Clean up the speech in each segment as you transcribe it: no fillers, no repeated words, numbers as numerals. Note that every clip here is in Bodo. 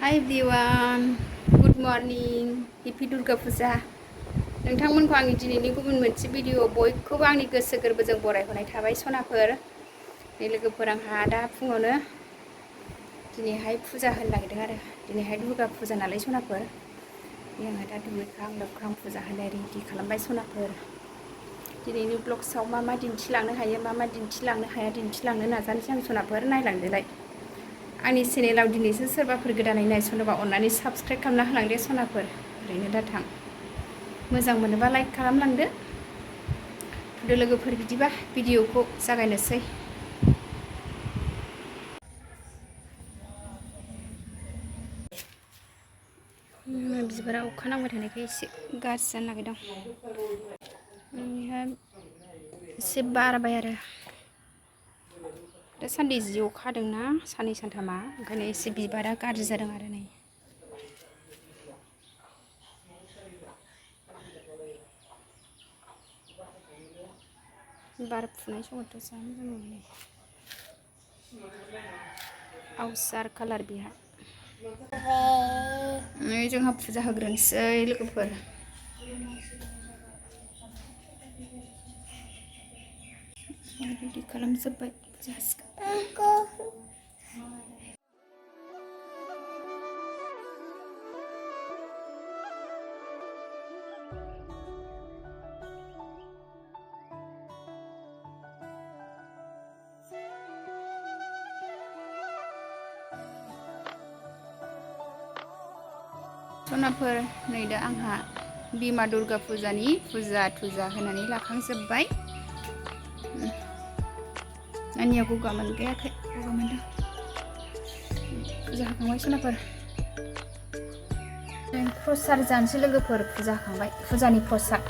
Hi everyone, good morning, Happy Durga Puja. नोंथांमोनखौ आंनि दिनैनि गुबुन मोनसे भिडिअ बयखौबो आंनि गोसो गोरबोजों बरायहरनाय थाबाय सनाफोर। बे लोगोफोर आंहा दा फुङावनो दिनैहाय फुजा होनो नागिरदों आरो दिनैहाय दुर्गा फुजा नालाय सनाफोर। आङो दा दुगैखां लोबखां फुजा होनो रेडि खालामबाय सनाफोर। दिनैनि ब्लग्सआव मा दिन्थिलांनो हायो मा दिन्थिलांनो हाया दिन्थिलांनो नाजानोसै आं सनाफोर नायलांदोलाय। आंनि चेनेलाव दिनैसो सोरबाफोर गोदानै नायसनोबा अननानै साबस्क्राइब खालामना होलांदे सनाफोर। ओरैनो दा थां मोजां मोनोबा लाइक खालामलांदो। लोगोफोर बिदिबा भिडिअखौ जागायनोसै। बिबारा अखा नांबाय थानायखाय एसे गाज्रि जानो नागिरदों। एसे बारबाय आरो दासान्दि जि अखा हादोंना साननै सानथामा ओंखायनो एसे बिबारा गाज्रि जादों आरो नै। बार फुनाय समावथ' जा मोजां मोनो। आवजार कालार बेहा। नै जोंहा फुजा होग्रोनोसै लोगोफोर। रेडि खालामजोब्बाय फुजा होसिगोन। सनाफोर नै दा आंहा बिमा दुर्गा फुजानि फुजा होनानै लाखांजोब्बाय। आंनिया गगा मोनगायाखै गगा मोनदों। फुजा होखांबाय सनाफोर। प्रसाद जानोसै लोगोफोर फुजा होखांबाय फुजानि प्रसाद।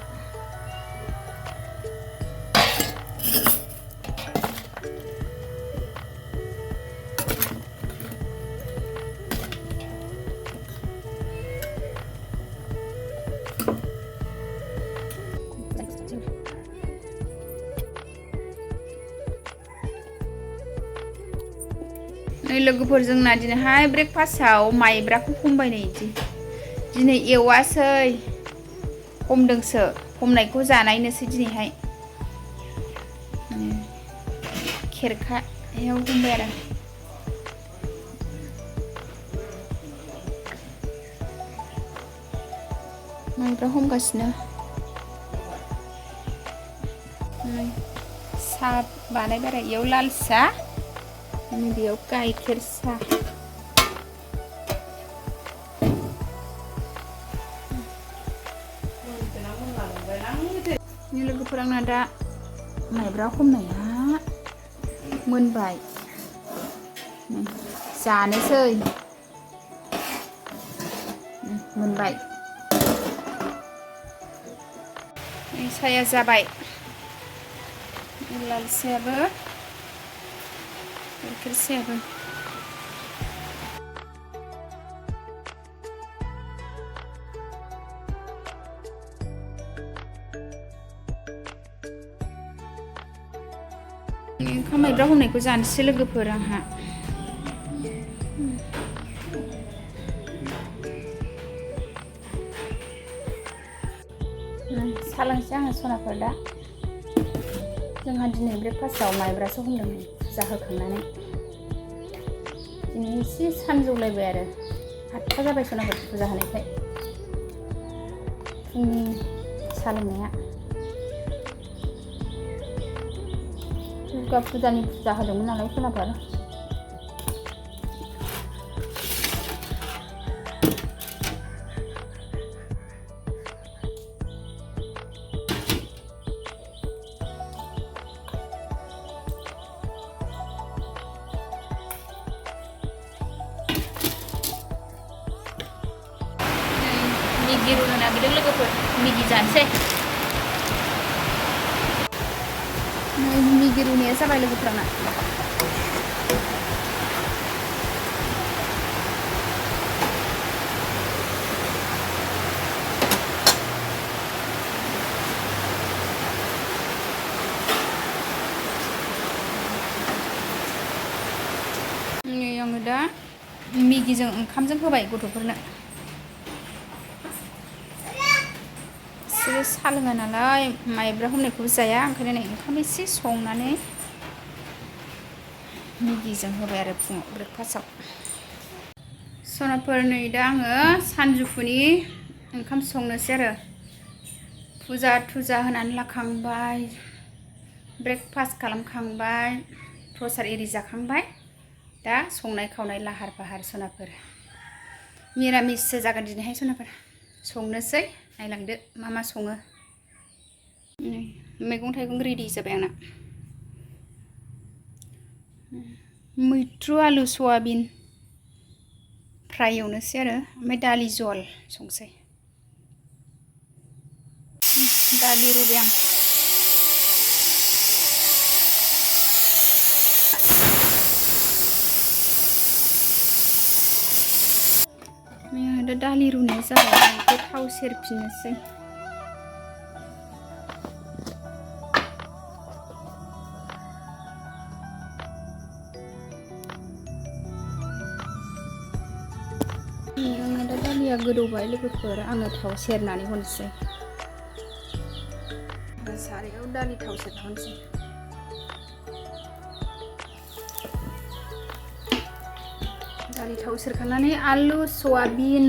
नै लोगोफोर जोंना दिनैहाय ब्रेकफास्टआव माइब्राखौ हमबाय नै दिनै एवासै हमदोंसो हमनायखौ जानायनोसै दिनैहाय खेरखायाव हमबाय आरो माइब्रा हमगासिनो। साहा बानायबाय आरो इयाव लाल साहा बेयाव गाइखेर साहा। लोगोफोर आंना दा माइब्रा हमनाया मोनबाय जानोसै मोनबाय साहाया जाबाय लाल साहायाबो गाइखेर साहायाबो। ओंखाम माइब्रा हमनायखौ जानोसै लोगोफोर आंहा। सालांसै आङो सनाफोर दा। जोंहा दिनै ब्रेकफास्टआव माइब्रासो हमदों फुजा होखांनानै। दिनै एसे सानजौलायबाय आरो 8था जाबाय सनाफोर फुजा होनायखाय फुंनि साहा लोंनाया। दुर्गा फुजानि फुजा होदोंमोन नालाय सनाफोर। मिगि रुनो नागिरदों लोगोफोर मिगि जानोसै। मिगि रुनाया जाबाय लोगोफोरना। आङो दा मेगिजों ओंखामजों होबाय गथ'फोरनो। बिसोरो सा लोङा नालाय माइब्रा हमनायखौबो जाया, ओंखायनो नै ओंखाम एसे संनानै मेगिजों होबाय आरो फुङाव ब्रेकफास्टआव। सनाफोर नै दा आङो सानजौफुनि ओंखाम संनोसै आरो। फुजा थुजा होनानै लाखांबाय, ब्रेकफास्ट खालामखांबाय, प्रसाद एरि जाखांबाय। दा संनाय खावनाय लाहार फाहार सनाफोर। मिरामिससो जागोन दिनैहाय सनाफोर। संनोसै, नायलांदो मा मा सङो। मैगं थाइगं रेडि जाबाय आंना। मैथ्रु आलु सयाबिन फ्राय एवनोसै आरो, ओमफ्राय दालि जल संसै। दालि रुबाय आं। दा दालि रुनाया जाबाय, आं थाव सेरफिननोसै। आंना दा दालिया गोदौबाय लोगोफोर, आङो थाव सेरनानै हरनोसै। सारायाव दालि थाव सेरना हरनोसै। दालि थाव सेरखांनानै आलु सयाबिन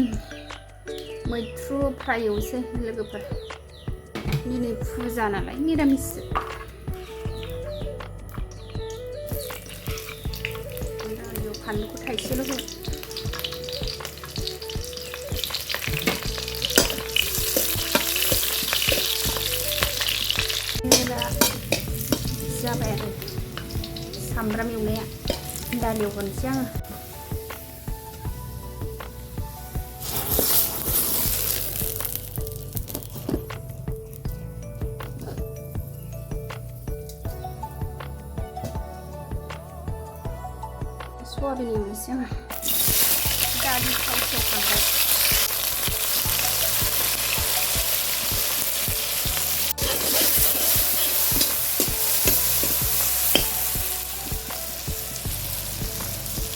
मैथ्रु फ्राय एवनोसै लोगोफोर। दिनै फुजा नालाय निरामिससो। दालियाव फानलुखौ थाइसेल' होबाय। जाबाय आरो सामब्राम एवनाया, दालियाव होनोसै आङो। सयाबिन एवनोसै आङो। दालि थाव सेरखांबाय।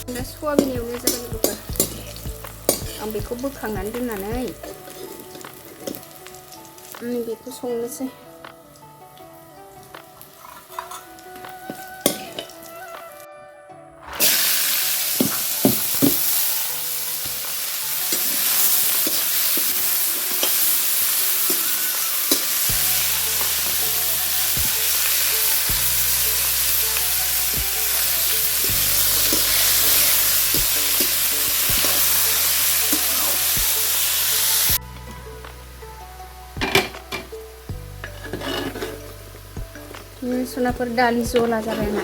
दा सयाबिन एवनाया जाबाय लोगोफोर। आं बेखौ बोखांनानै दोननानै बेखौ संनोसै। सनाफोर दालि जला जाबाय आंना।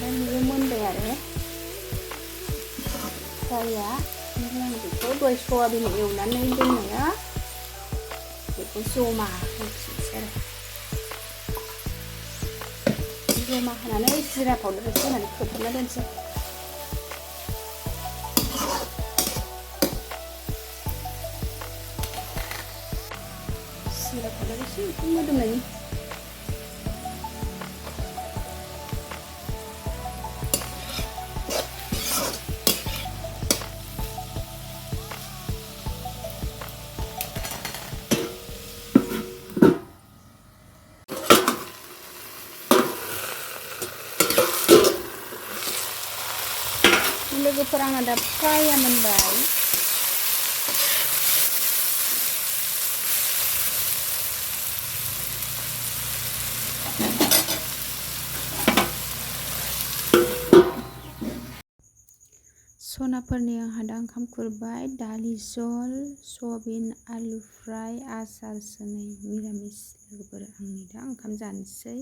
बेयो मोनबाय आरो फ्राया। ओमफ्राय आं बेखौ दहाय सयाबिन एवनानै दोननाया बेखौ जमा होफिनसै आरो। जमा होनानै जिरा पाउडार एसे होनानै खोबहाबना दोनसै। जिरा पाउडार एसे मोदोमनायनि। लोगोफोर आंना दा फ्राया मोनबाय। सनाफोरनि आंहा दा ओंखाम खुरबाय, दालि जल, सयाबिन आलु फ्राय, आसारसो नै मिरामिस। लोगोफोर आंनि दा ओंखाम जानोसै।